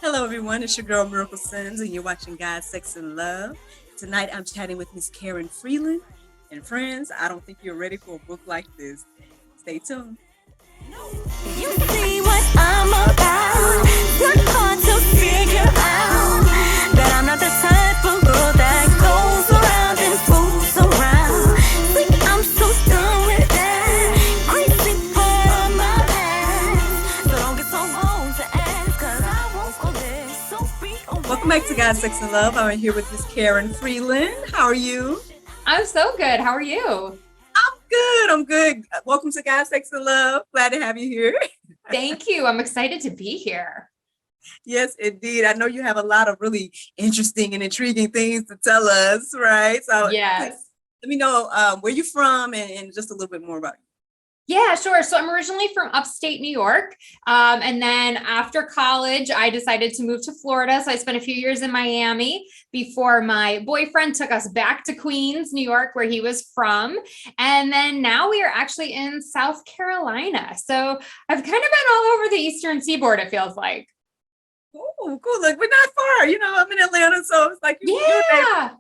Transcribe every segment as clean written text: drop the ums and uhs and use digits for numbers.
Hello, everyone. It's your girl, Miracle Sims, and you're watching God, Sex, and Love. Tonight, I'm chatting with Miss Karin Freeland. And friends, I don't think you're ready for a book like this. Stay tuned. You see what I'm about. Not hard to figure out that I'm not the type of girl that goes around and fools around. Think I'm so done with that crazy part of my past. So don't get so old to ask, 'cause I won't go there. So be aware. Welcome back to God, Sex, and Love. I'm here with Miss Karin Freeland. How are you? I'm so good. How are you? I'm good. Welcome to God, Sex, and Love. Glad to have you here. Thank you. I'm excited to be here. Yes, indeed. I know you have a lot of really interesting and intriguing things to tell us, right? So Yes. let me know where you're from and just a little bit more about you. Yeah, sure. So I'm originally from upstate New York. And then after college, I decided to move to Florida. So I spent a few years in Miami before my boyfriend took us back to Queens, New York, where he was from. And then now we are actually in South Carolina. So I've kind of been all over the Eastern Seaboard, it feels like. Oh, cool. Like, we're not far. I'm in Atlanta, so it's like Yeah.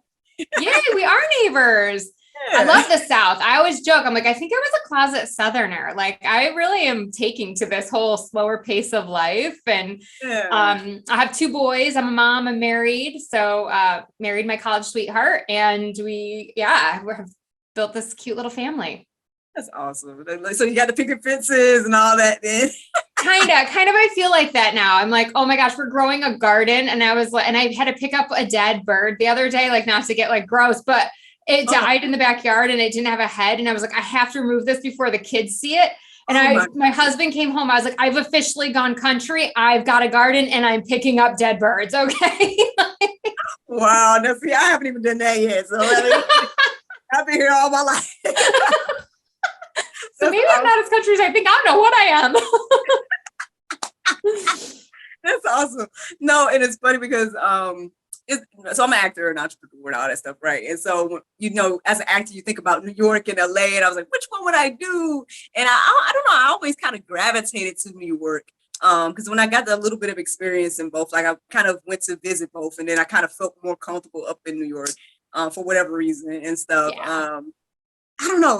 Yeah, we are neighbors. I love the South. I always joke. I'm like, I think I was a closet Southerner. Like, I really am taking to this whole slower pace of life. And I have two boys. I'm a mom. I'm married. So married my college sweetheart. And we have built this cute little family. That's awesome. So you got the picket fences and all that then. Kind of, I feel like that now. I'm like, oh my gosh, we're growing a garden. And I was like, and I had to pick up a dead bird the other day, like not to get like gross, but it died in the backyard and it didn't have a head. And I was like, I have to remove this before the kids see it. And my husband came home. I was like, I've officially gone country. I've got a garden and I'm picking up dead birds. Okay. Wow. Now, see, I haven't even done that yet. So I've been here all my life. So maybe I'm not as country as I think. I don't know what I am. That's awesome. No, and it's funny because so I'm an actor and entrepreneur and all that stuff, right? And so, as an actor, you think about New York and LA, and I was like, which one would I do? And I don't know, I always kind of gravitated to New York. Because when I got a little bit of experience in both, like I kind of went to visit both, and then I kind of felt more comfortable up in New York for whatever reason and stuff. Yeah. I don't know.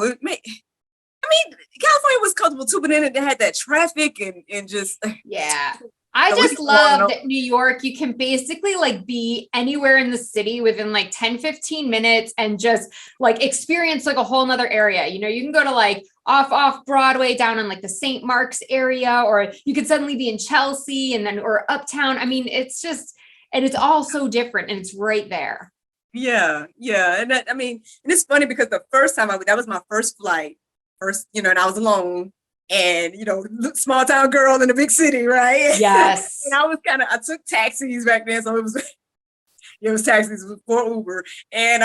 California was comfortable too, but then it had that traffic and just I just love that New York, you can basically like be anywhere in the city within like 10-15 minutes and just like experience like a whole nother area. You can go to like off Broadway down in like the St. Mark's area, or you could suddenly be in Chelsea or uptown. I mean, it's just, and it's all so different and it's right there. Yeah. And and it's funny because the first time that was my first flight. And I was alone and, small town girl in a big city, right? Yes. And I took taxis back then. So it was taxis before Uber. And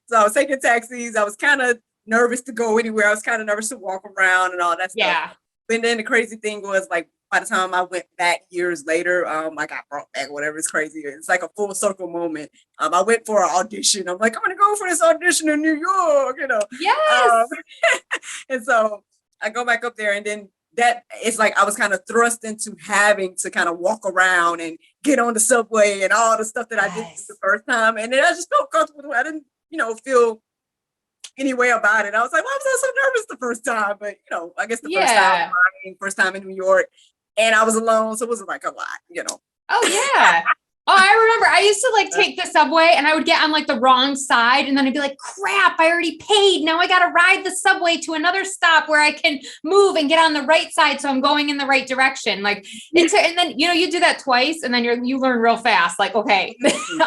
so I was taking taxis. I was kind of nervous to go anywhere. I was kind of nervous to walk around and all that stuff. Yeah. And then the crazy thing was, like, by the time I went back years later, I got brought back, whatever. It's crazy. It's like a full circle moment. I went for an audition. I'm like, I'm going to go for this audition in New York, Yes. And so I go back up there, and then it's like I was kind of thrust into having to kind of walk around and get on the subway and all the stuff that I did the first time. And then I just felt comfortable. I didn't, feel any way about it. I was like, why was I so nervous the first time? But, I guess the first time in New York. And I was alone, so it was like a lot, Oh, yeah. Oh, I remember I used to like take the subway and I would get on like the wrong side and then I'd be like, crap, I already paid. Now I got to ride the subway to another stop where I can move and get on the right side. So I'm going in the right direction. Like, and then, you do that twice and then you learn real fast. Like, okay,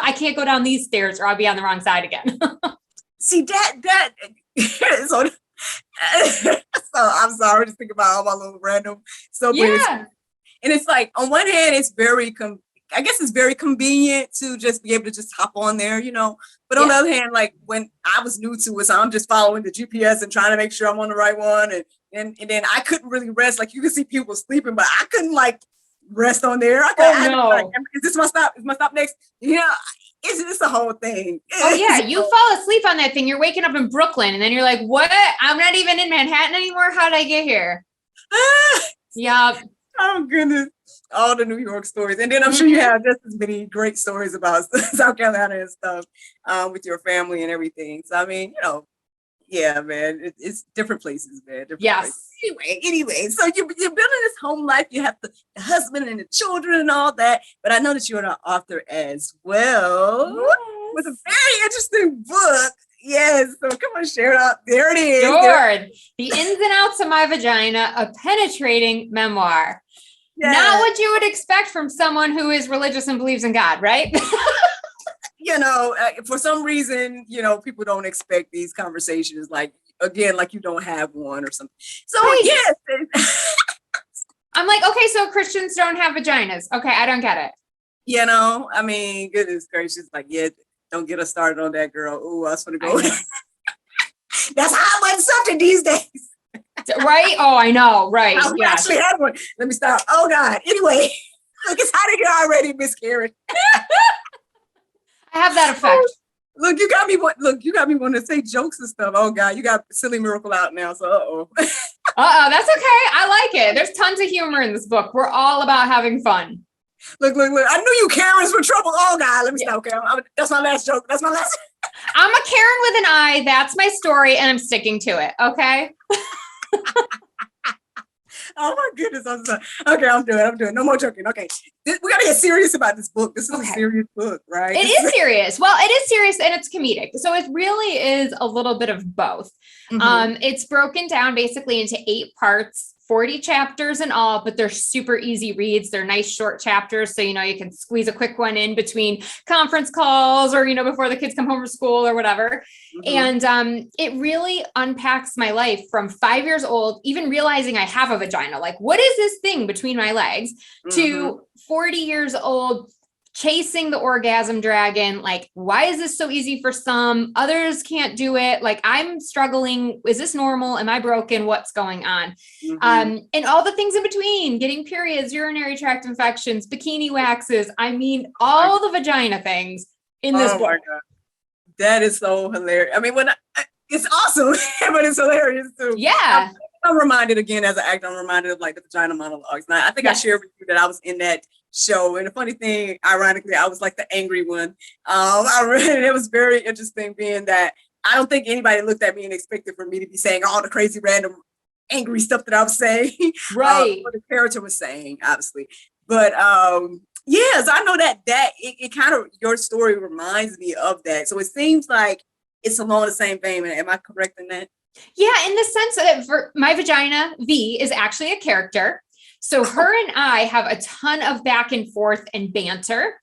I can't go down these stairs or I'll be on the wrong side again. See so I'm sorry, just think about all my little random subway. Yeah. And it's like, on one hand, it's very, I guess it's very convenient to just be able to just hop on there, But on the other hand, like when I was new to it, so I'm just following the GPS and trying to make sure I'm on the right one. And then I couldn't really rest. Like you can see people sleeping, but I couldn't like rest on there. Is this my stop? Is my stop next? It's the whole thing. Oh yeah. You fall asleep on that thing. You're waking up in Brooklyn and then you're like, what? I'm not even in Manhattan anymore. How did I get here? Yeah. Oh goodness. all the New York stories. And then I'm sure you have just as many great stories about South Carolina and stuff with your family and everything. So, I mean, yeah, man, it's different places, man. Different places. Anyway, so you're building this home life. You have the husband and the children and all that. But I know that you're an author as well with a very interesting book. Yes, so come on, share it up. There it is. Sure. The Ins and Outs of My Vagina, a Penetrating Memoir. Yes. Not what you would expect from someone who is religious and believes in God, right? For some reason, people don't expect these conversations, like you don't have one or something. So, yes. I'm like, okay, so Christians don't have vaginas. Okay, I don't get it. I mean, goodness gracious, like, yeah, don't get us started on that, girl. Ooh, I was going to go. That's a hot button subject these days. Right? Oh, I know. Right. I actually had one. Let me stop. Oh, God. Anyway, look, it's hot in here already, Miss Karin. I have that effect. Look, you got me wanting to say jokes and stuff. Oh, God, you got Silly Miracle out now, so uh-oh. That's okay. I like it. There's tons of humor in this book. We're all about having fun. Look. I knew you Karens were trouble. Oh, God, let me stop, Karen. That's my last joke. I'm a Karen with an I. That's my story, and I'm sticking to it, okay? Oh, my goodness. Okay, I'm doing. No more joking. Okay. We got to get serious about this book. This is a serious book, right? It is serious. Well, it is serious, and it's comedic. So it really is a little bit of both. Mm-hmm. It's broken down basically into 8 parts. 40 chapters in all, but they're super easy reads. They're nice short chapters. So, you can squeeze a quick one in between conference calls or, before the kids come home from school or whatever. Mm-hmm. And it really unpacks my life from 5 years old, even realizing I have a vagina. Like, what is this thing between my legs? To 40 years old, chasing the orgasm dragon. Like, why is this so easy for some? Others can't do it. Like, I'm struggling. Is this normal? Am I broken? What's going on? And all the things in between, getting periods, urinary tract infections, bikini waxes. I mean, all the vagina things in this book. My God. That is so hilarious. I mean, it's awesome, but it's hilarious too. Yeah. I'm reminded again as an actor, I'm reminded of like the vagina monologues. Now, I think I shared with you that I was in that show. And the funny thing, ironically, I was like the angry one. It was very interesting being that I don't think anybody looked at me and expected for me to be saying all the crazy random angry stuff that I was saying. Right. What the character was saying, obviously. But yes, I know that it kind of, your story reminds me of that. So it seems like it's along the same vein. Am I correct in that? Yeah, in the sense that for My Vagina, V is actually a character. So her and I have a ton of back and forth and banter.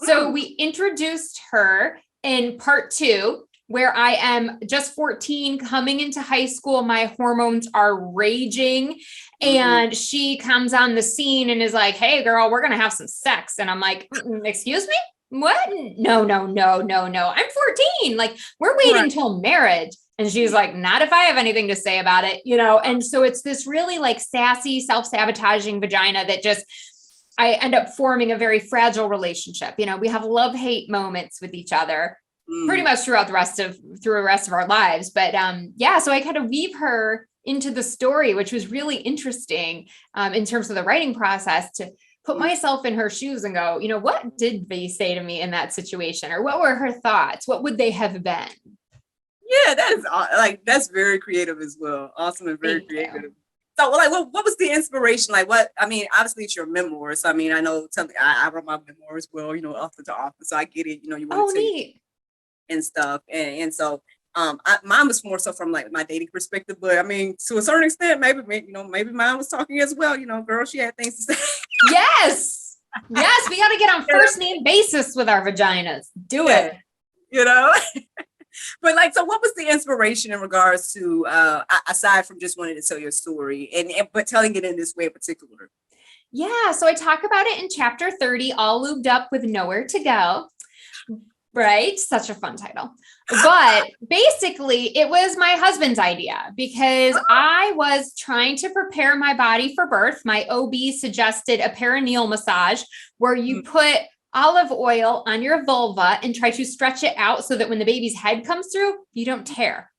So we introduced her in part 2, where I am just 14 coming into high school. My hormones are raging and she comes on the scene and is like, hey girl, we're going to have some sex. And I'm like, excuse me? What? No. I'm 14. Like, we're waiting until marriage. And she's like, not if I have anything to say about it, And so it's this really like sassy, self-sabotaging vagina that just, I end up forming a very fragile relationship. We have love-hate moments with each other pretty much throughout the rest of our lives. But so I kind of weave her into the story, which was really interesting in terms of the writing process, to put myself in her shoes and go, what did they say to me in that situation? Or what were her thoughts? What would they have been? Yeah, that's very creative as well. Awesome and very creative. So, like, what was the inspiration? Like, obviously it's your memoirs. So, I mean, I know something. I wrote my memoir as well. Author to author. So I get it. You want to neat. And stuff. And so, mine was more so from like my dating perspective. But I mean, to a certain extent, maybe mine was talking as well. Girl, she had things to say. Yes, we got to get on first name basis with our vaginas. Do it. But like, so what was the inspiration in regards to, aside from just wanting to tell your story but telling it in this way in particular? Yeah. So I talk about it in chapter 30, All Lubed Up with Nowhere to Go. Right. Such a fun title. But basically it was my husband's idea because I was trying to prepare my body for birth. My OB suggested a perineal massage where you put olive oil on your vulva and try to stretch it out so that when the baby's head comes through, you don't tear.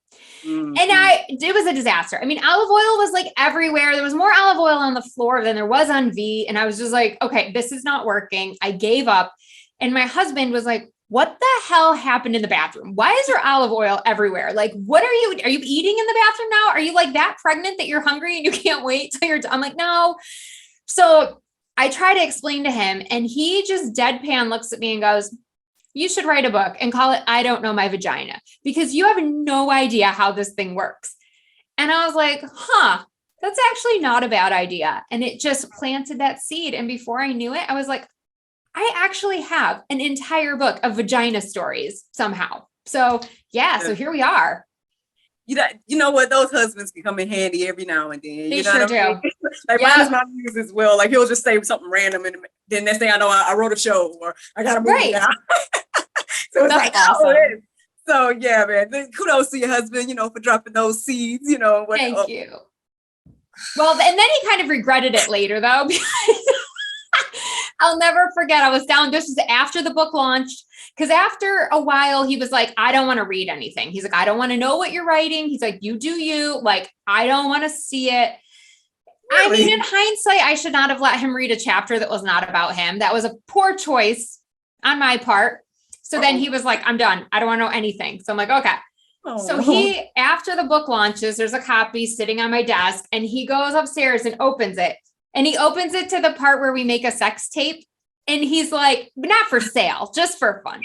It was a disaster. I mean, olive oil was like everywhere. There was more olive oil on the floor than there was on V. And I was just like, okay, this is not working. I gave up. And my husband was like, what the hell happened in the bathroom? Why is there olive oil everywhere? Like, what are you eating in the bathroom now? Are you like that pregnant that you're hungry and you can't wait till you're done? I'm like, no. So I try to explain to him and he just deadpan looks at me and goes, you should write a book and call it, I Don't Know My Vagina, because you have no idea how this thing works. And I was like, that's actually not a bad idea. And it just planted that seed. And before I knew it, I was like, I actually have an entire book of vagina stories somehow. So yeah, so here we are. You know what? Those husbands can come in handy every now and then. They you know sure what I mean? do. Like mine is my muse as well. Like he'll just say something random, and then next thing I know, I wrote a show or I got a movie now. So it's That's like, awesome. So yeah, man. Kudos to your husband, for dropping those seeds. Thank you. Well, and then he kind of regretted it later, though. Because I'll never forget. I was down. This was after the book launched. Because after a while, he was like, I don't want to read anything. He's like, I don't want to know what you're writing. He's like, you do you. Like, I don't want to see it. Really? I mean, in hindsight, I should not have let him read a chapter that was not about him. That was a poor choice on my part. So then he was like, I'm done. I don't want to know anything. So I'm like, okay. So he, after the book launches, there's a copy sitting on my desk and he goes upstairs and opens it. And he opens it to the part where we make a sex tape. And he's like, not for sale, just for fun.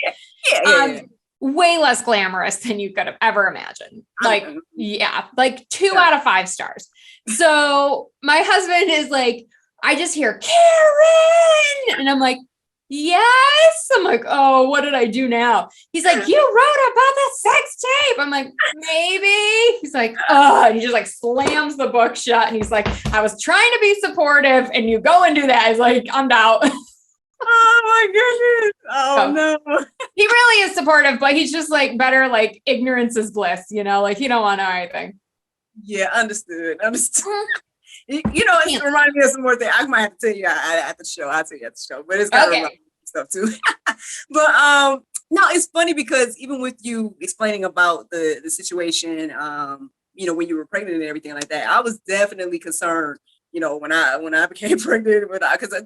Yeah. Way less glamorous than you could have ever imagined. Like, yeah, like 2 out of 5 stars. So my husband is like, I just hear Karin. And I'm like, yes. I'm like, oh, what did I do now? He's like, you wrote about the sex tape. I'm like, maybe. He's like, oh, and he just like slams the book shut. And he's like, I was trying to be supportive and you go and do that. He's like, I'm out. Oh my goodness. Oh no. He really is supportive, but he's just like better, like ignorance is bliss, like he don't want to know anything. Yeah, understood. It's reminding me of some more things. I might have to tell you at the show. I'll tell you at the show, but it's kind of stuff too. But no, it's funny because even with you explaining about the situation, when you were pregnant and everything like that, I was definitely concerned. When I became pregnant, because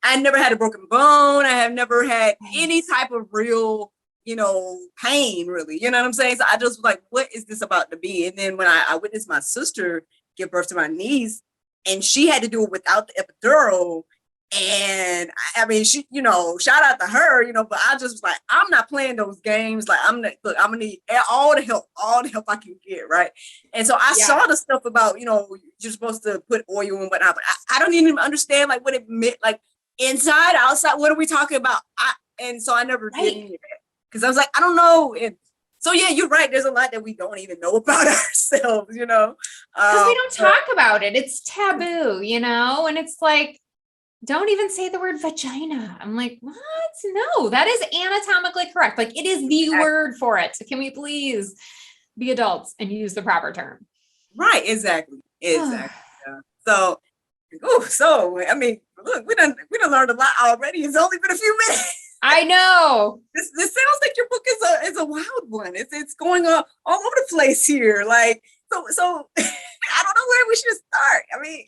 I never had a broken bone. I have never had any type of real, pain really. You know what I'm saying? So I just was like, what is this about to be? And then when I witnessed my sister give birth to my niece and she had to do it without the epidural. And I mean, she, shout out to her, but I just was like, I'm not playing those games. Like I'm gonna need all the help I can get. Right. And so I saw the stuff about, you're supposed to put oil and whatnot, but I don't even understand like what it meant, like inside, outside, what are we talking about? And so I never did any of that because I was like, I don't know. And so, yeah, you're right. There's a lot that we don't even know about ourselves, because we don't talk about it. It's taboo, and it's like, don't even say the word vagina. I'm like, what? No, that is anatomically correct. Like it is the word for it. So can we please be adults and use the proper term? Right. Exactly. Yeah. So I mean, look, we done learned a lot already. It's only been a few minutes. I know. This sounds like your book is a wild one. It's going all over the place here. Like, so I don't know where we should start. I mean,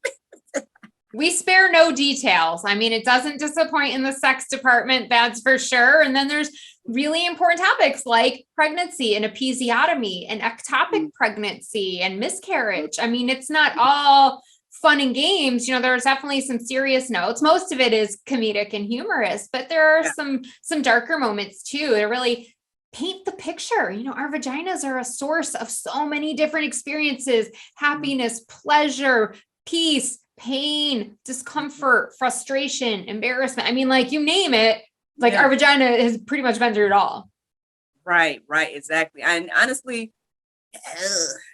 we spare no details. I mean, it doesn't disappoint in the sex department, that's for sure. And then there's really important topics like pregnancy and episiotomy and ectopic pregnancy and miscarriage. I mean, it's not all fun and games. There's definitely some serious notes. Most of it is comedic and humorous, but there are some darker moments too. That really paint the picture. Our vaginas are a source of so many different experiences: happiness, pleasure, peace, pain, discomfort, frustration, embarrassment. I mean, like you name it, like our vagina has pretty much been through it all. Right, exactly. And honestly,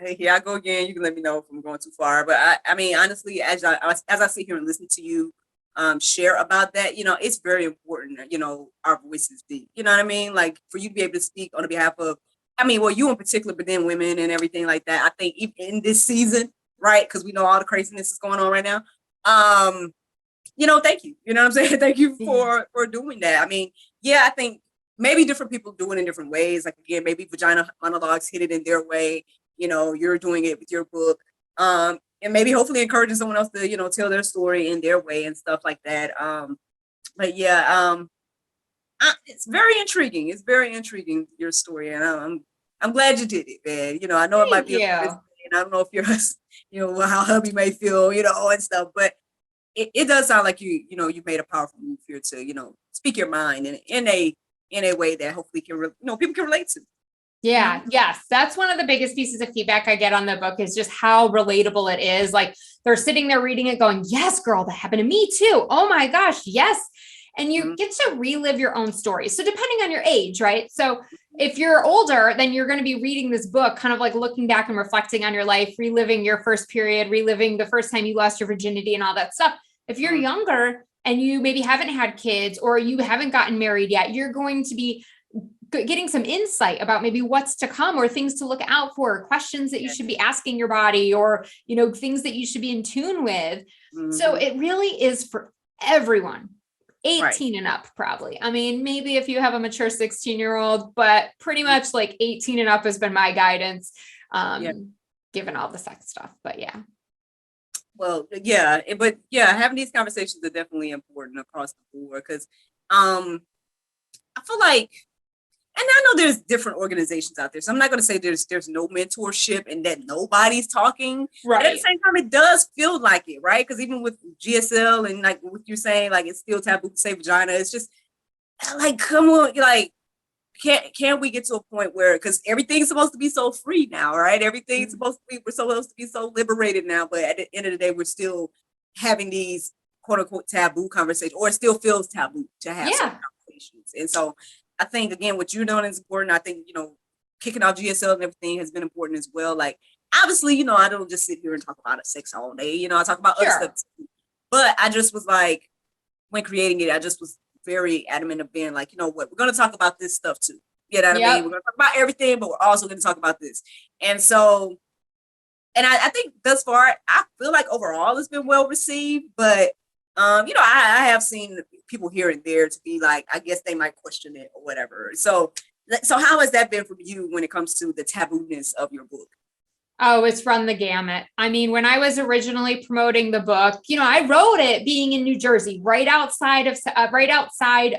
here I go again. You can let me know if I'm going too far. But I mean, honestly, as I sit here and listen to you share about that, it's very important. Our voices deep. You know what I mean? Like for you to be able to speak on behalf of, you in particular, but then women and everything like that. I think even in this season. Right. Because we know all the craziness is going on right now. Thank you. You know what I'm saying? Thank you for doing that. I mean, I think maybe different people do it in different ways. Like, again, maybe vagina monologues hit it in their way. you're doing it with your book. And maybe hopefully encouraging someone else to, tell their story in their way and stuff like that. But yeah, it's very intriguing. It's very intriguing, your story. And I'm glad you did it, man. I know it might be, and I don't know if you're, how hubby may feel, and stuff, but it does sound like you made a powerful move here to, speak your mind in a way that hopefully people can relate to. Yeah. Yes. That's one of the biggest pieces of feedback I get on the book is just how relatable it is. Like they're sitting there reading it going, yes, girl, that happened to me too. Oh my gosh. Yes. And you get to relive your own story. So depending on your age, right? So if you're older, then you're going to be reading this book, kind of like looking back and reflecting on your life, reliving your first period, reliving the first time you lost your virginity and all that stuff. If you're younger and you maybe haven't had kids or you haven't gotten married yet, you're going to be getting some insight about maybe what's to come or things to look out for, questions that you should be asking your body or, things that you should be in tune with. So it really is for everyone. 18 and up, probably. I mean, maybe if you have a mature 16-year-old, but pretty much like 18 and up has been my guidance, given all the sex stuff. But yeah. Well, yeah, but yeah, having these conversations are definitely important across the board because I feel like, and I know there's different organizations out there, so I'm not going to say there's no mentorship and that nobody's talking. Right. But at the same time, it does feel like it, right? Because even with GSL and like what you're saying, like it's still taboo to say vagina. It's just like, come on, like, can we get to a point where, because everything's supposed to be so free now, right? Everything's we're supposed to be so liberated now, but at the end of the day, we're still having these quote unquote taboo conversations, or it still feels taboo to have certain conversations. And so I think, again, what you're doing is important. I think, kicking off GSL and everything has been important as well. Like, obviously, I don't just sit here and talk about sex all day. I talk about other stuff too. But I just was like, when creating it, I just was very adamant of being like, what, we're going to talk about this stuff too. You know what I mean? We're going to talk about everything, but we're also going to talk about this. And so, and I think thus far, I feel like overall it's been well received, but I have seen people here and there to be like, I guess they might question it or whatever. So how has that been for you when it comes to the taboo-ness of your book? Oh, it's run the gamut. I mean, when I was originally promoting the book, I wrote it being in New Jersey, right outside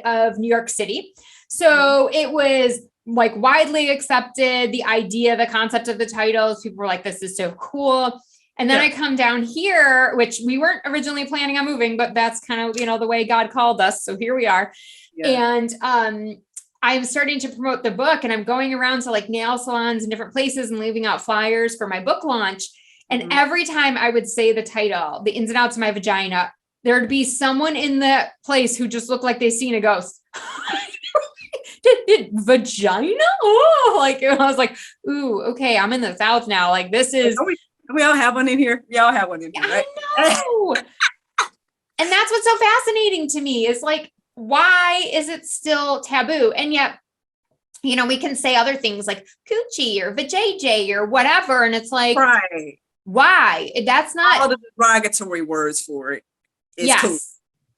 of New York City. So it was like widely accepted. The idea, the concept of the titles, people were like, this is so cool. And then I come down here, which we weren't originally planning on moving, but that's kind of, the way God called us. So here we are. Yeah. And I'm starting to promote the book and I'm going around to like nail salons and different places and leaving out flyers for my book launch. And every time I would say the title, The Ins and Outs of My Vagina, there'd be someone in the place who just looked like they seen a ghost. Did vagina? Oh, like I was like, ooh, okay, I'm in the South now. Like this is. We all have one in here. We all have one in here, right? I know. And that's what's so fascinating to me is like, why is it still taboo? And yet, we can say other things like coochie or vajayjay or whatever. And it's like, why? That's not all the derogatory words for it. Cool.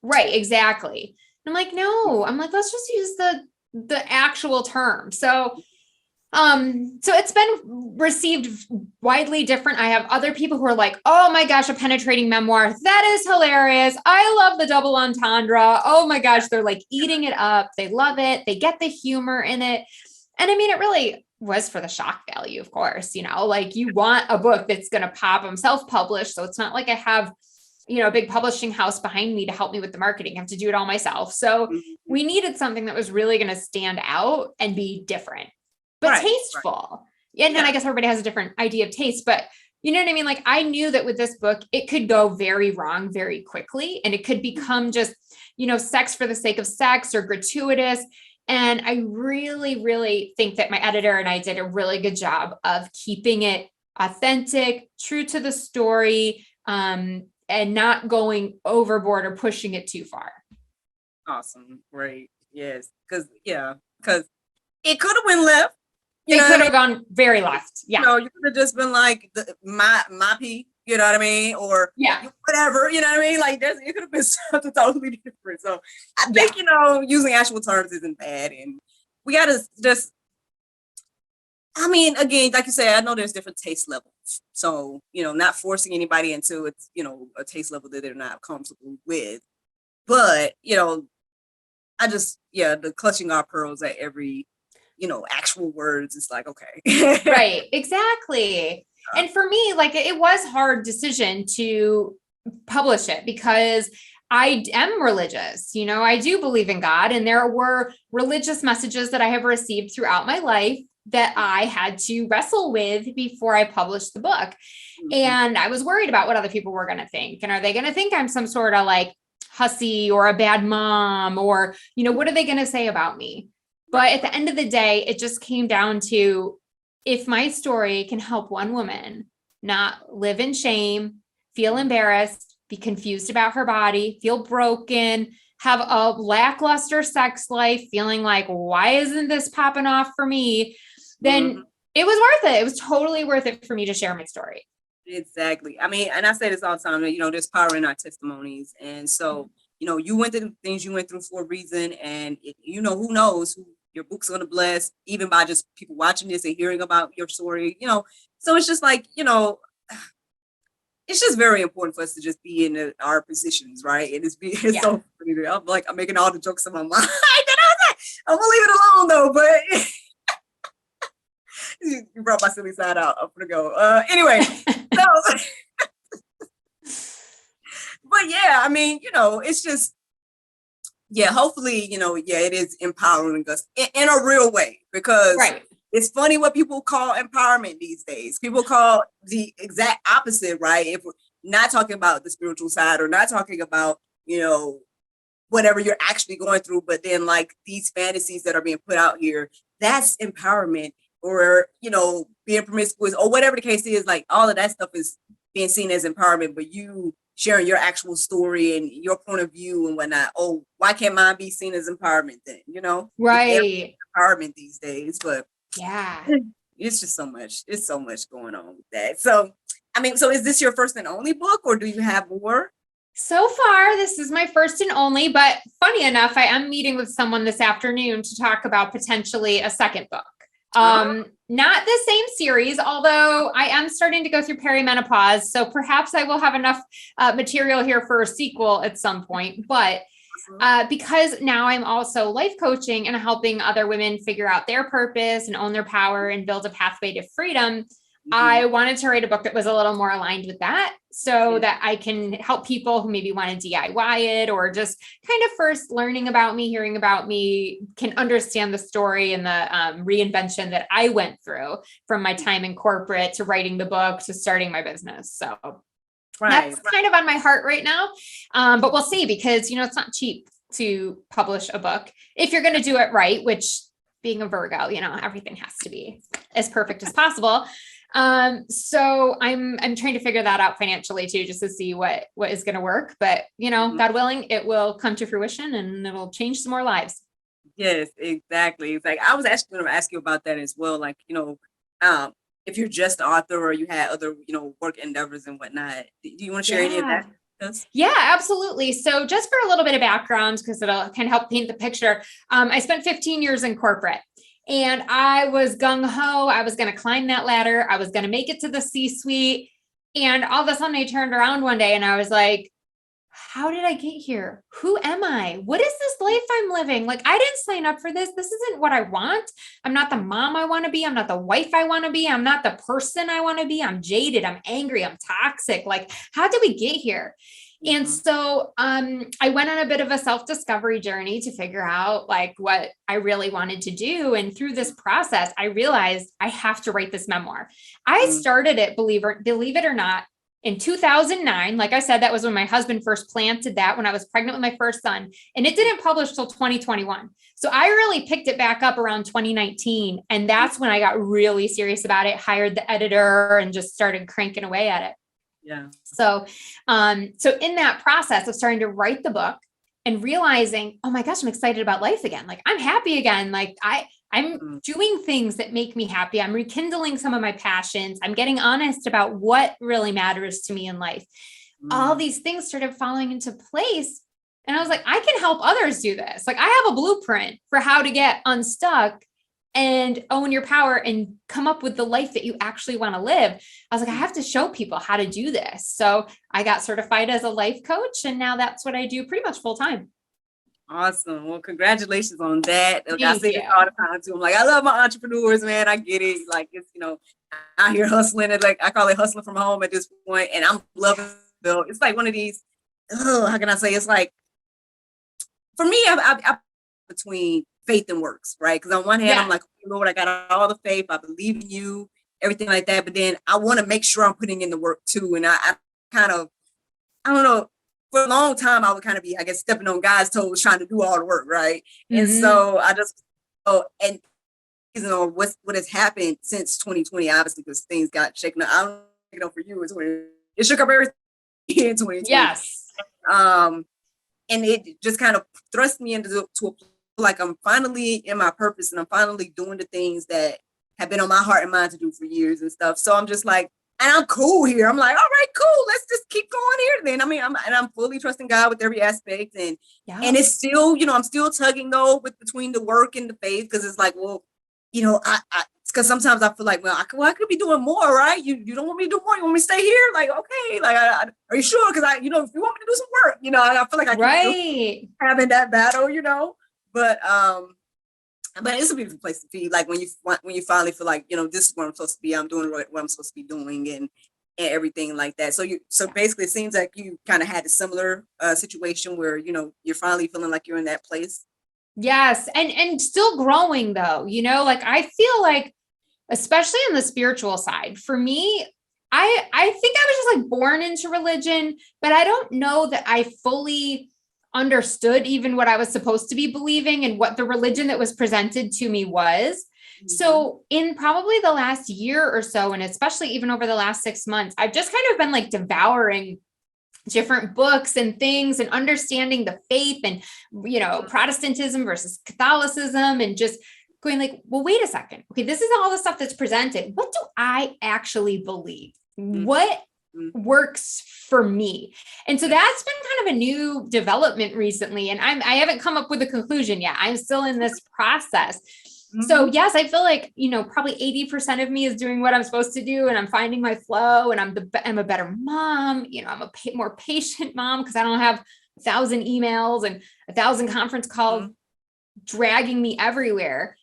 Right. Exactly. And I'm like, no, let's just use the actual term. So it's been received widely different. I have other people who are like, oh my gosh, a penetrating memoir. That is hilarious. I love the double entendre. Oh my gosh. They're like eating it up. They love it. They get the humor in it. And I mean, it really was for the shock value, of course, like you want a book that's going to pop. I'm self-published. So it's not like I have, a big publishing house behind me to help me with the marketing. I have to do it all myself. So we needed something that was really going to stand out and be different. But tasteful. And then I guess everybody has a different idea of taste, but you know what I mean? Like I knew that with this book, it could go very wrong very quickly. And it could become just, sex for the sake of sex or gratuitous. And I really, really think that my editor and I did a really good job of keeping it authentic, true to the story, and not going overboard or pushing it too far. Awesome. Great. Yes. Because it could have went left. It could have gone very left. Yeah. You could have just been like my pee, you know what I mean? Or whatever, you know what I mean? Like it could have been something totally different. So I think, using actual terms isn't bad. And we got to just, I mean, again, like you said, I know there's different taste levels. So, not forcing anybody into it's, a taste level that they're not comfortable with. But, I just, the clutching our pearls at every, actual words. It's like, okay. Right. Exactly. And for me, like it was a hard decision to publish it because I am religious. I do believe in God, and there were religious messages that I have received throughout my life that I had to wrestle with before I published the book. Mm-hmm. And I was worried about what other people were going to think. And are they going to think I'm some sort of like hussy or a bad mom, or, what are they going to say about me? But at the end of the day, it just came down to, if my story can help one woman not live in shame, feel embarrassed, be confused about her body, feel broken, have a lackluster sex life, feeling like, why isn't this popping off for me? Then it was worth it. It was totally worth it for me to share my story. Exactly. I mean, and I say this all the time, there's power in our testimonies. And so, you went through the things you went through for a reason. And, who knows who your book's going to bless, even by just people watching this and hearing about your story, So it's just like, it's just very important for us to just be in our positions, right? And it's so funny. I'm making all the jokes in my mind. And I was like, I'm going to leave it alone, though. But you brought my silly side out. I'm going to go. Anyway, so, but yeah, I mean, it's just, hopefully, it is empowering us in a real way, because it's funny what people call empowerment these days. People call the exact opposite, right? If we're not talking about the spiritual side, or not talking about, whatever you're actually going through, but then like these fantasies that are being put out here, that's empowerment. Or, being promiscuous, or whatever the case is, like all of that stuff is being seen as empowerment, but you sharing your actual story and your point of view and whatnot. Oh, why can't mine be seen as empowerment then? Right. Empowerment these days, but it's just so much. It's so much going on with that. So, I mean, so is this your first and only book, or do you have more? So far, this is my first and only, but funny enough, I am meeting with someone this afternoon to talk about potentially a second book. Not the same series, although I am starting to go through perimenopause. So perhaps I will have enough material here for a sequel at some point. But because now I'm also life coaching and helping other women figure out their purpose and own their power and build a pathway to freedom, I wanted to write a book that was a little more aligned with that, so that I can help people who maybe want to DIY it, or just kind of first learning about me, hearing about me, can understand the story and the reinvention that I went through from my time in corporate to writing the book to starting my business. So that's kind of on my heart right now. But we'll see, because, it's not cheap to publish a book if you're going to do it right, which, being a Virgo, everything has to be as perfect as possible. So I'm trying to figure that out financially too, just to see what is going to work, but God willing, it will come to fruition and it'll change some more lives. Yes, exactly. It's like, I was actually going to ask you about that as well. Like, if you're just an author, or you had other, work endeavors and whatnot, do you want to share any of that? Yeah, absolutely. So just for a little bit of background, because it'll kind of help paint the picture. I spent 15 years in corporate. And I was gung-ho. I was going to climb that ladder. I was going to make it to the C-suite. And all of a sudden I turned around one day and I was like, how did I get here? Who am I? What is this life I'm living? Like, I didn't sign up for this. This isn't what I want. I'm not the mom I want to be. I'm not the wife I want to be. I'm not the person I want to be. I'm jaded. I'm angry. I'm toxic. Like, how did we get here? And so I went on a bit of a self-discovery journey to figure out like what I really wanted to do. And through this process, I realized I have to write this memoir. I started it, believe it or not, in 2009. Like I said, that was when my husband first planted that, when I was pregnant with my first son, and it didn't publish till 2021. So I really picked it back up around 2019. And that's when I got really serious about it, hired the editor, and just started cranking away at it. Yeah. So in that process of starting to write the book and realizing, oh my gosh, I'm excited about life again. Like, I'm happy again. Like I'm doing things that make me happy. I'm rekindling some of my passions. I'm getting honest about what really matters to me in life. All these things started falling into place. And I was like, I can help others do this. Like, I have a blueprint for how to get unstuck and own your power and come up with the life that you actually want to live. I was like, I have to show people how to do this. So I got certified as a life coach, and now that's what I do pretty much full time. Awesome. Well, congratulations on that. Like, I Thank say you. this all the time too. I'm like, I love my entrepreneurs, man. I get it. Like, it's, out here hustling. It, like, I call it hustling from home at this point, and I'm loving it. It's like one of these, how can I say? It's like, for me, I between faith and works, right? Because on one hand, I'm like, Lord, I got all the faith. I believe in you, everything like that. But then I want to make sure I'm putting in the work too. And I kind of, I don't know, for a long time, I would kind of be, I guess, stepping on God's toes, trying to do all the work, right? Mm-hmm. And so I just, and what has happened since 2020, obviously, because things got shaken up. I don't know for you, it shook up everything in 2020. Yes. And it just kind of thrust me into like I'm finally in my purpose, and I'm finally doing the things that have been on my heart and mind to do for years and stuff. So I'm just like, and I'm cool here. I'm like, all right, cool. Let's just keep going here then. I mean, I'm fully trusting God with every aspect. And it's still, I'm still tugging though between the work and the faith, because it's like, well, because sometimes I feel like, well, I could be doing more, right? You don't want me to do more. You want me to stay here? Like, okay, like, are you sure? Because if you want me to do some work, I feel like I keep having that battle, But it's a beautiful place to be. Like when you finally feel like, this is where I'm supposed to be. I'm doing what I'm supposed to be doing, and everything like that. So basically, it seems like you kind of had a similar situation where you're finally feeling like you're in that place. Yes, and still growing though. Like I feel like, especially on the spiritual side, for me, I think I was just like born into religion, but I don't know that I fully understood even what I was supposed to be believing and what the religion that was presented to me was. Mm-hmm. So in probably the last year or so, and especially even over the last 6 months, I've just kind of been like devouring different books and things and understanding the faith and, Protestantism versus Catholicism, and just going like, well, wait a second. Okay, this is all the stuff that's presented. What do I actually believe? Mm-hmm. What works for me? And so that's been kind of a new development recently. And I haven't come up with a conclusion yet. I'm still in this process. Mm-hmm. So yes, I feel like, probably 80% of me is doing what I'm supposed to do, and I'm finding my flow, and I'm a better mom. I'm a more patient mom, because I don't have 1,000 emails and 1,000 conference calls dragging me everywhere.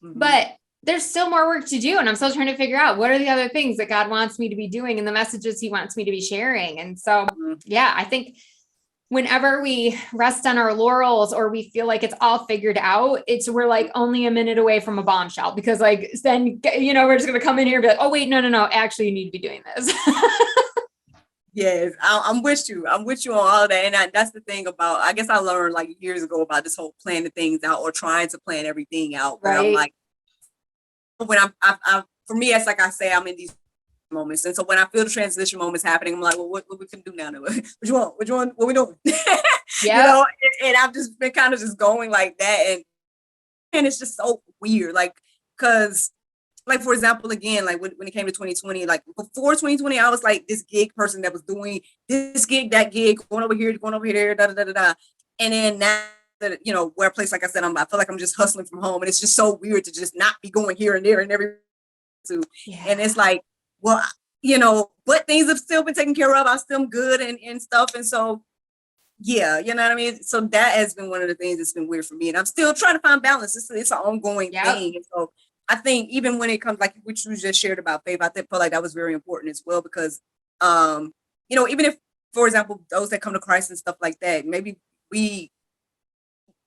Mm-hmm. But there's still more work to do. And I'm still trying to figure out what are the other things that God wants me to be doing and the messages he wants me to be sharing. And so, I think whenever we rest on our laurels, or we feel like it's all figured out, we're like only a minute away from a bombshell, because like, then, we're just going to come in here and be like, oh wait, no, actually you need to be doing this. Yes, I'm with you. I'm with you on all of that. And that's the thing about, I guess I learned like years ago about this whole planning things out, or trying to plan everything out. Right. I'm like, when I for me, it's like I say, I'm in these moments. And so when I feel the transition moments happening, I'm like, well, what we can do now? What you want? What we doing? Yeah. And I've just been kind of just going like that. And it's just so weird. Like, cause like, for example, again, like when it came to 2020, like before 2020, I was like this gig person that was doing this gig, that gig, going over here, da, da, da, da, da. And then now, that where a place, like I said, I feel like I'm just hustling from home, and it's just so weird to just not be going here and there and everywhere. And it's like, well, but things have still been taken care of. I'm still good and stuff. And so, yeah, you know what I mean? So that has been one of the things that's been weird for me. And I'm still trying to find balance. It's an ongoing thing. And so I think even when it comes, like what you just shared about faith, I feel like that was very important as well, because, even if, for example, those that come to Christ and stuff like that, maybe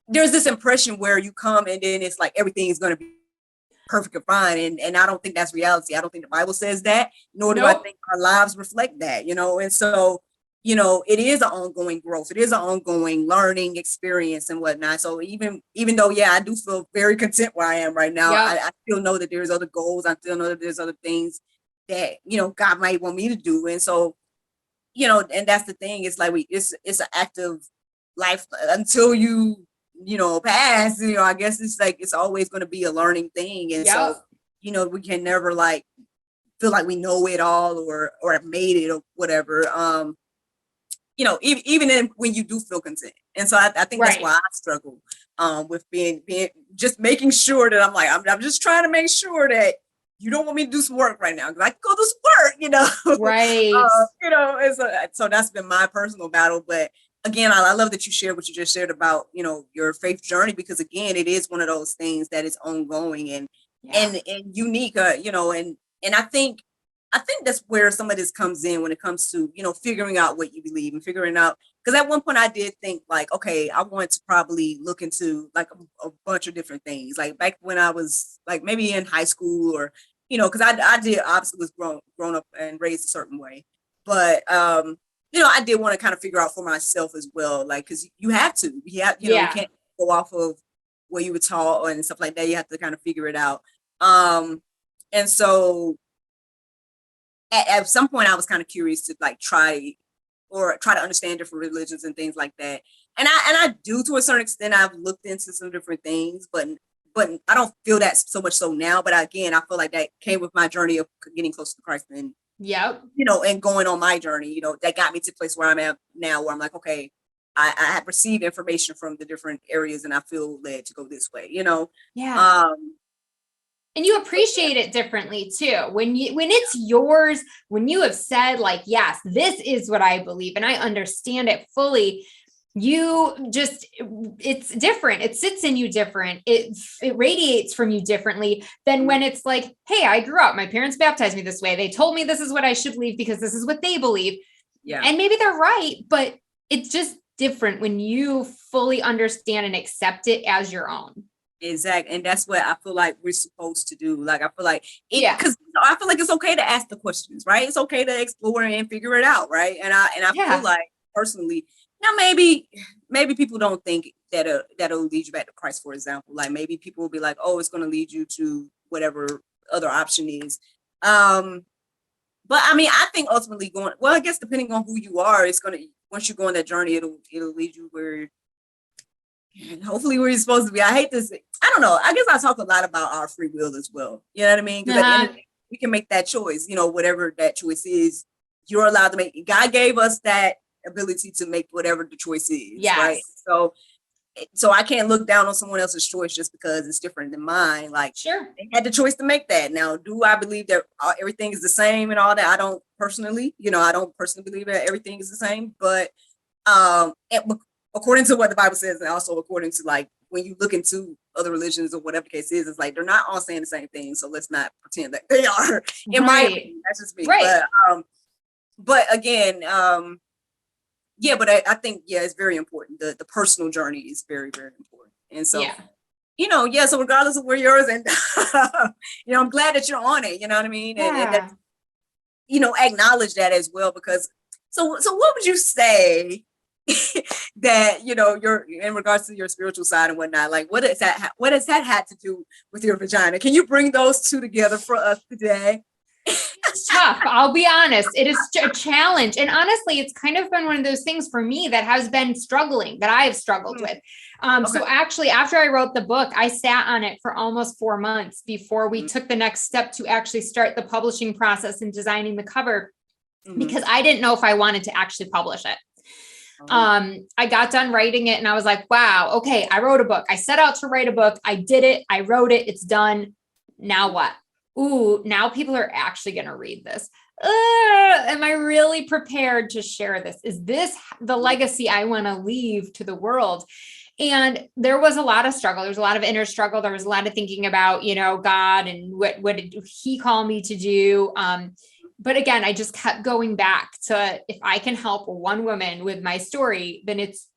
there's this impression where you come and then it's like everything is going to be perfect and fine. And I don't think that's reality. I don't think the Bible says that, nor do I think our lives reflect that, And so, it is an ongoing growth. It is an ongoing learning experience and whatnot. So even though, I do feel very content where I am right now, I still know that there's other goals. I still know that there's other things that, God might want me to do. And so, and that's the thing. It's like it's an active life until you pass, I guess it's like, it's always going to be a learning thing. And so, we can never like feel like we know it all or have made it or whatever. Even when you do feel content. And so I think that's why I struggle with being just making sure that I'm just trying to make sure that you don't want me to do some work right now because I can go do some work, Right. and so that's been my personal battle. But again, I love that you shared what you just shared about, your faith journey, because again, it is one of those things that is ongoing and unique, and I think that's where some of this comes in when it comes to, figuring out what you believe and figuring out, because at one point I did think like, okay, I want to probably look into like a bunch of different things. Like back when I was like maybe in high school or, because I did obviously was grown up and raised a certain way. But I did want to kind of figure out for myself as well, like, because you have to, you can't go off of what you were taught and stuff like that. You have to kind of figure it out. And so at some point I was kind of curious to like try to understand different religions and things like that. And I do, to a certain extent. I've looked into some different things, but I don't feel that so much so now. But again, I feel like that came with my journey of getting closer to Christ and, and going on my journey, that got me to the place where I'm at now, where I'm like, okay, I have received information from the different areas and I feel led to go this way, And you appreciate it differently too. When it's yours, when you have said like, yes, this is what I believe and I understand it fully, it's different. It sits in you different. It radiates from you differently than when it's like, hey, I grew up, my parents baptized me this way. They told me this is what I should believe because this is what they believe. Yeah. And maybe they're right, but it's just different when you fully understand and accept it as your own. Exactly. And that's what I feel like we're supposed to do. Like, I feel like because I feel like it's okay to ask the questions, right? It's okay to explore and figure it out. Right. And I feel like personally, now maybe people don't think that that'll lead you back to Christ, for example. Like maybe people will be like, oh, it's going to lead you to whatever other option is. But I mean, I think ultimately I guess depending on who you are, it's going to, once you go on that journey, it'll lead you where, and hopefully where you're supposed to be. I hate this. I don't know. I guess I talk a lot about our free will as well. You know what I mean? Because at the end of the day, we can make that choice, whatever that choice is, you're allowed to make. God gave us that ability to make whatever the choice is. Yes. Right. So I can't look down on someone else's choice just because it's different than mine. Like, sure, they had the choice to make that. Now, do I believe that everything is the same and all that? I don't personally believe that everything is the same, but according to what the Bible says, and also according to like when you look into other religions or whatever the case is, it's like they're not all saying the same thing. So let's not pretend that they are. In my opinion, that's just me. Right. But again, but I think it's very important. The personal journey is very, very important. And so so regardless of where yours and I'm glad that you're on it. You know what I mean? Yeah. And acknowledge that as well, because so what would you say that you're in regards to your spiritual side and whatnot, like what has that had to do with your vagina? Can you bring those two together for us today? It's tough. I'll be honest. It is a challenge. And honestly, it's kind of been one of those things for me that has been struggling, that I have struggled with. So actually, after I wrote the book, I sat on it for almost 4 months before we took the next step to actually start the publishing process and designing the cover, because I didn't know if I wanted to actually publish it. I got done writing it and I was like, wow, okay, I wrote a book. I set out to write a book. I did it. I wrote it. It's done. Now what? Ooh, now people are actually going to read this. Am I really prepared to share this? Is this the legacy I want to leave to the world? And there was a lot of struggle. There was a lot of inner struggle. There was a lot of thinking about, God and what did he call me to do? But again, I just kept going back to, if I can help one woman with my story, then it's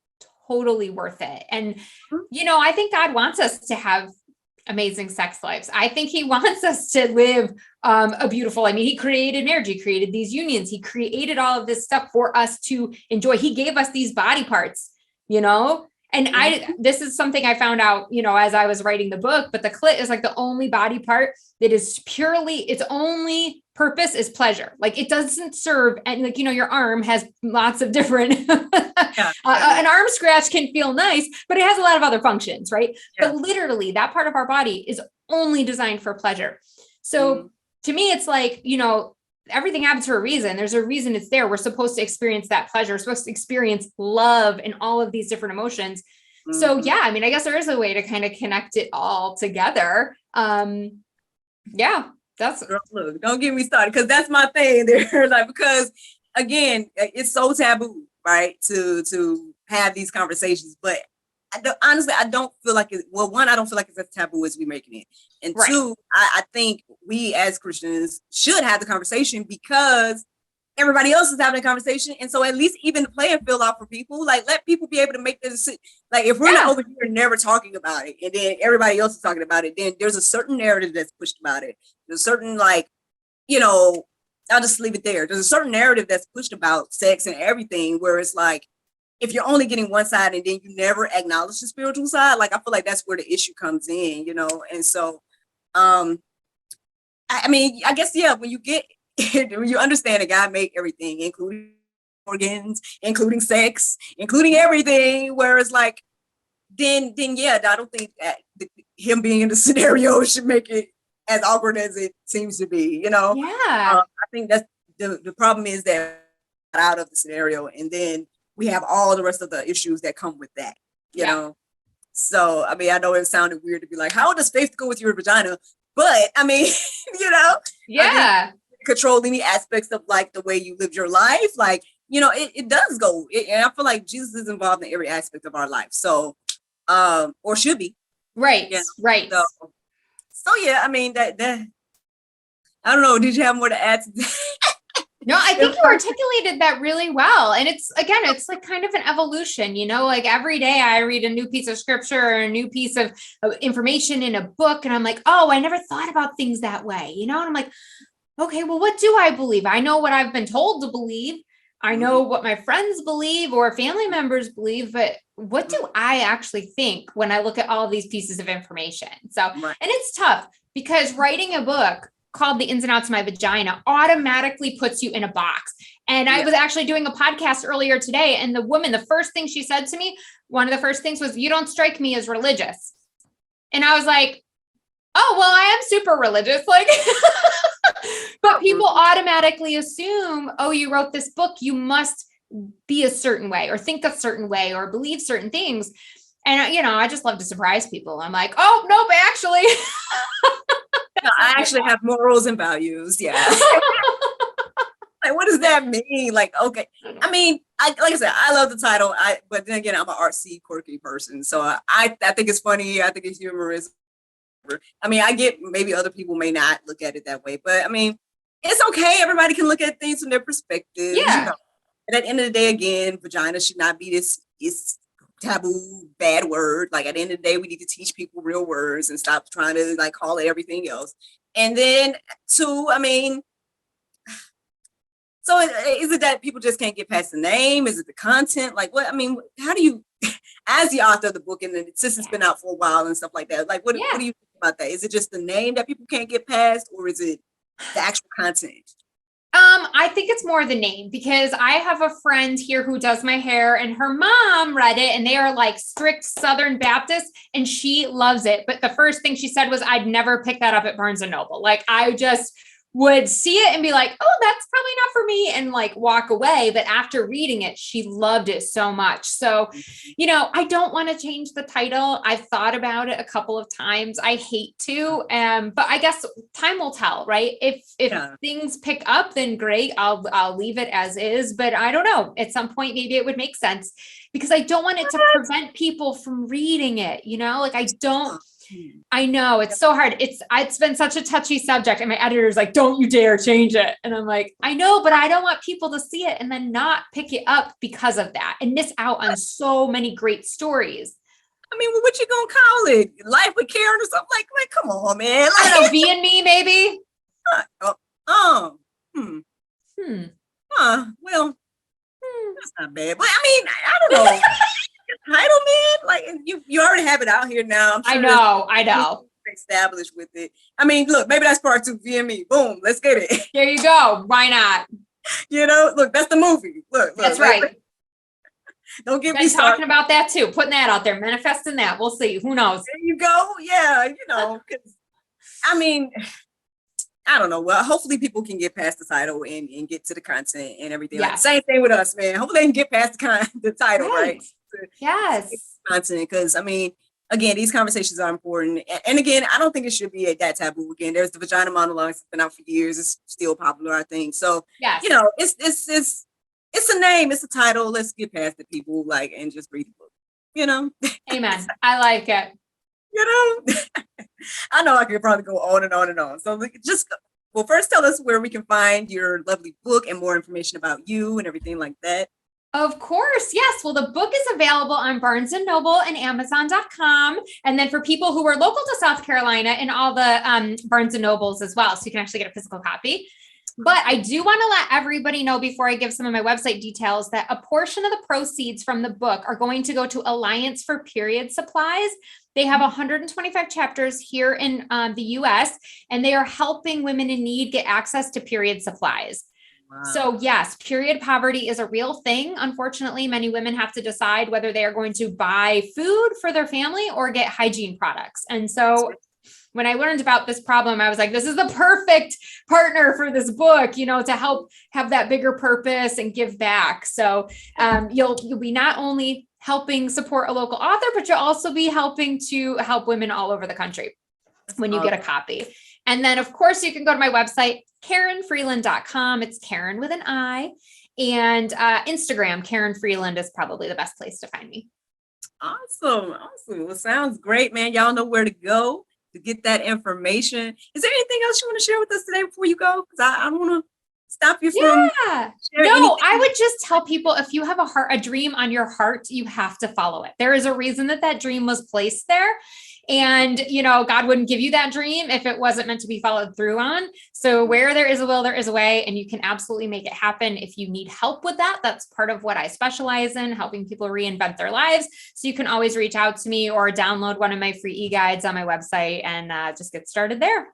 totally worth it. And, I think God wants us to have amazing sex lives. I think he wants us to live he created marriage. He created these unions. He created all of this stuff for us to enjoy. He gave us these body parts, and this is something I found out, as I was writing the book, but the clit is like the only body part that is its only purpose is pleasure. Like it doesn't serve. And your arm has lots of different, an arm scratch can feel nice, but it has a lot of other functions. Right. Yeah. But literally that part of our body is only designed for pleasure. So to me, it's like, everything happens for a reason. There's a reason it's there. We're supposed to experience that pleasure. We're supposed to experience love and all of these different emotions. So yeah, I mean, I guess there is a way to kind of connect it all together. Yeah, that's Girl, look, don't get me started, because that's my thing there. Like, because again, it's so taboo, right? To have these conversations. But honestly, I don't feel like it. Well, one, I don't feel like it's as taboo as we making it. And right. two, I think we as Christians should have the conversation because everybody else is having a conversation. And so at least even the playing field out for people, like let people be able to make the decision. Like if we're not over here never talking about it and then everybody else is talking about it, then there's a certain narrative that's pushed about it. There's a certain, like, you know, I'll just leave it there. There's a certain narrative that's pushed about sex and everything where it's like, if you're only getting one side and then you never acknowledge the spiritual side, like I feel like that's where the issue comes in, you know? And so, I mean, I guess, yeah, when you get, when you understand that God made everything, including organs, including sex, including everything, where it's like, then yeah, I don't think that him being in the scenario should make it as awkward as it seems to be, you know? Yeah. I think that's the problem is that out of the scenario, and then we have all the rest of the issues that come with that, you know? So, I mean, I know it sounded weird to be like, how does faith go with your vagina? But I mean, you know, yeah. I mean, control any aspects of like the way you live your life. Like, you know, it does go. And I feel like Jesus is involved in every aspect of our life. So, or should be. Right. Yeah. Right. So yeah, I mean, that, I don't know. Did you have more to add to that? No, I think you articulated that really well. And it's, again, it's like kind of an evolution, you know, like every day I read a new piece of scripture or a new piece of information in a book. And I'm like, oh, I never thought about things that way, you know? And I'm like, okay, well, what do I believe? I know what I've been told to believe. I know what my friends believe or family members believe, but what do I actually think when I look at all of these pieces of information? So, and it's tough because writing a book called The Ins and Outs of My Vagina automatically puts you in a box. And I was actually doing a podcast earlier today, and the woman, the first thing she said to me, one of the first things was, you don't strike me as religious. And I was like, oh, well, I am super religious. Like, but people automatically assume, oh, you wrote this book, you must be a certain way or think a certain way or believe certain things. And, you know, I just love to surprise people. I'm like, oh, nope, actually. No, I actually have morals and values. Yeah. Like, what does that mean? Like, okay. I mean, like I said, I love the title. But then again, I'm an artsy, quirky person. So I think it's funny. I think it's humorous. I mean, I get maybe other people may not look at it that way, but I mean, it's okay. Everybody can look at things from their perspective. Yeah. You know? And at the end of the day, again, vagina should not be this taboo, bad word. Like at the end of the day, we need to teach people real words and stop trying to like call it everything else. And then two, I mean, so is it that people just can't get past the name? Is it the content? Like what? I mean, how do you, as the author of the book, and then since it's been out for a while and stuff like that, like what do you think about that? Is it just the name that people can't get past, or is it the actual content? I think it's more the name, because I have a friend here who does my hair, and her mom read it, and they are like strict Southern Baptists, and she loves it. But the first thing she said was, I'd never pick that up at Barnes and Noble. Like I just would see it and be like, oh, that's probably not for me, and like walk away. But after reading it, she loved it so much. So, you know, I don't want to change the title. I've thought about it a couple of times. I hate to, but I guess time will tell, right? If things pick up, then great. I'll leave it as is. But I don't know. At some point, maybe it would make sense, because I don't want it to prevent people from reading it. You know, like I know it's so hard. It's been such a touchy subject, and my editor's like, don't you dare change it. And I'm like, I know, but I don't want people to see it and then not pick it up because of that and miss out on so many great stories. I mean, what you gonna call it? Life with Karen or something? Like, come on, man. Like, I don't know, V and Me, maybe. Well, that's not bad. But I mean, I don't know. Title, man, like you already have it out here now. I'm sure I know. Established with it. I mean, look, maybe that's part 2. VME. Boom, let's get it. There you go. Why not? You know, look, that's the movie. Look, that's right. Don't get me started. Talking about that too. Putting that out there, manifesting that. We'll see. Who knows? There you go. Yeah, you know, because I mean, I don't know. Well, hopefully people can get past the title and get to the content and everything. Like, same thing with us, man. Hopefully they can get past the title, right? Yes. content, because I mean, again, these conversations are important. And again, I don't think it should be that taboo. Again, there's the vagina monologue. It's been out for years. It's still popular, I think. So, Yes. you know, it's a name, it's a title. Let's get past the people like and just read the book. You know. Amen. I like it. You know, I know I could probably go on and on and on. So just well, first tell us where we can find your lovely book and more information about you and everything like that. Of course, yes. Well, the book is available on Barnes & Noble and Amazon.com. And then for people who are local to South Carolina, in all the Barnes & Nobles as well. So you can actually get a physical copy. But I do want to let everybody know before I give some of my website details that a portion of the proceeds from the book are going to go to Alliance for Period Supplies. They have 125 chapters here in the US, and they are helping women in need get access to period supplies. Wow. So yes, period poverty is a real thing. Unfortunately, many women have to decide whether they are going to buy food for their family or get hygiene products. And so when I learned about this problem, I was like, this is the perfect partner for this book, you know, to help have that bigger purpose and give back. So you'll be not only helping support a local author, but you'll also be helping to help women all over the country when you get a copy. And then, of course, you can go to my website, KarinFreeland.com. It's Karin with an I. And Instagram, Karin Freeland is probably the best place to find me. Awesome. Well, sounds great, man. Y'all know where to go to get that information. Is there anything else you want to share with us today before you go? Because I don't want to stop you from sharing anything. I would just tell people, if you have a dream on your heart, you have to follow it. There is a reason that dream was placed there. And, you know, God wouldn't give you that dream if it wasn't meant to be followed through on. So where there is a will, there is a way, and you can absolutely make it happen. If you need help with that, that's part of what I specialize in, helping people reinvent their lives. So you can always reach out to me or download one of my free e-guides on my website and just get started there.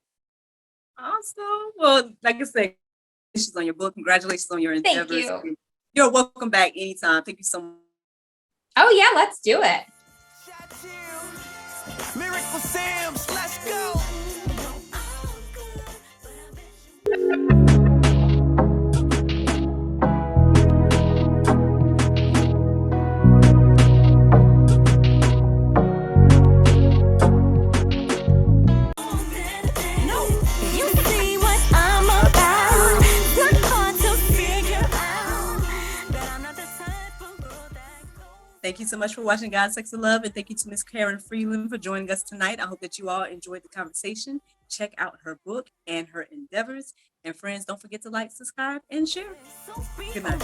Awesome. Well, like I said, congratulations on your book. Congratulations on your endeavors. Thank you. You're welcome back anytime. Thank you so much. Oh yeah, let's do it. Miracle Sims, let's go. Thank you so much for watching God, Sex, and Love. And thank you to Miss Karin Freeland for joining us tonight. I hope that you all enjoyed the conversation. Check out her book and her endeavors. And friends, don't forget to like, subscribe, and share. Good night.